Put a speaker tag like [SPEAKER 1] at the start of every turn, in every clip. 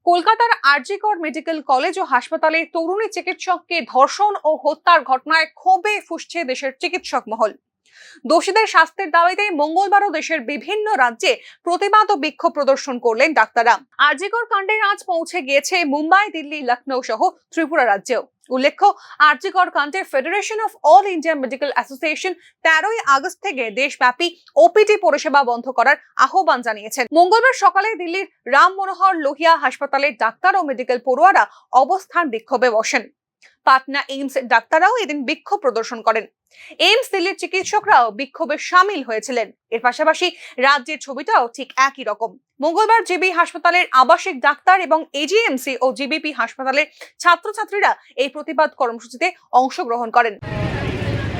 [SPEAKER 1] কলকাতার আরজি কর medical college ও হাসপাতালে তরুণী চিকিৎসককে ধর্ষণ ও হত্যার ঘটনায় ক্ষোভে ফুঁসছে দেশের চিকিৎসক মহল। দোষীদের শাস্তির দাবিতে মঙ্গলবারও দেশের বিভিন্ন রাজ্যে প্রতিবাদ ও বিক্ষোভ প্রদর্শন করলেন ডাক্তাররা। আরজি কর কাণ্ডের আজ পৌঁছে গিয়েছে মুম্বাই, দিল্লি, লখনৌ সহ ত্রিপুরা রাজ্যেও। উল্লেখ্য, আরজি কর কাণ্ডে federation of all India medical association 13ই আগস্ট থেকে দেশব্যাপী ওপিডি পরিষেবা বন্ধ করার আহ্বান জানিয়েছেন। মঙ্গলবার সকালে দিল্লির রাম মনোহর লোহিয়া হাসপাতালের ডাক্তার ও মেডিকেল পড়ুয়ারা অবস্থান বিক্ষোভে বসেন। পাটনা এইমস ডাক্তাররাও এদিন বিক্ষোভ প্রদর্শন করেন। এইমস দিল্লির চিকিৎসকরাও বিক্ষোভে সামিল হয়েছিলেন। এর পাশাপাশি রাজ্যের ছবিটাও ঠিক একই রকম। মঙ্গলবার জিবি হাসপাতালের আবাসিক ডাক্তার এবং এজিএমসি ও জিবিপি হাসপাতালের ছাত্রছাত্রীরা এই প্রতিবাদ কর্মসূচিতে অংশগ্রহণ করেন।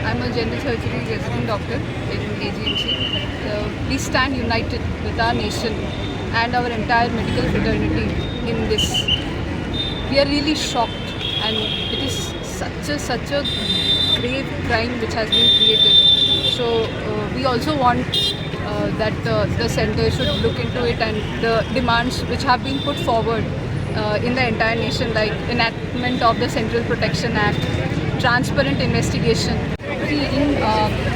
[SPEAKER 2] I'm a general surgery resident doctor in AGMC. We stand united with our nation and our entire medical fraternity in this. We are really shocked, and it is such a grave crime which has been created. So we also want that the center should look into it, and the demands which have been put forward in the entire nation, like enactment of the Central Protection Act, transparent investigation.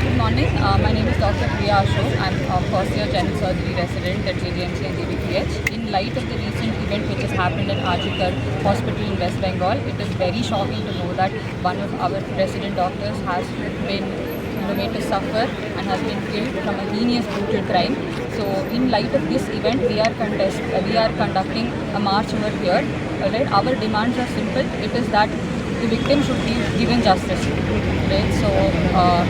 [SPEAKER 3] Good morning. My name is Dr. Priya Ashok. I'm a first-year general surgery resident at JDMC and JBPH. In light of the recent event which has happened at Arjikar Hospital in West Bengal, it is very shocking to know that one of our resident doctors has been made to suffer and has been killed from a heinous brutal crime. So in light of this event, we are conducting a march over here. Right? Our demands are simple. It is that the victim should be given justice. Right? So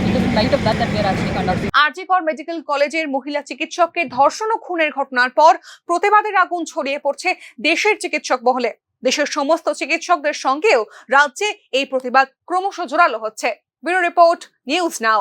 [SPEAKER 3] it is in light of that we are actually conducting.
[SPEAKER 1] আরজি কর medical কলেজের মহিলা চিকিৎসককে ধর্ষণ ও খুনের ঘটনার পর প্রতিবাদের আগুন ছড়িয়ে পড়ছে দেশের চিকিৎসক মহলে। দেশের সমস্ত চিকিৎসকদের সঙ্গেও রাজ্যে এই প্রতিবাদ ক্রমশ জোরালো হচ্ছে। Bureau report, news now.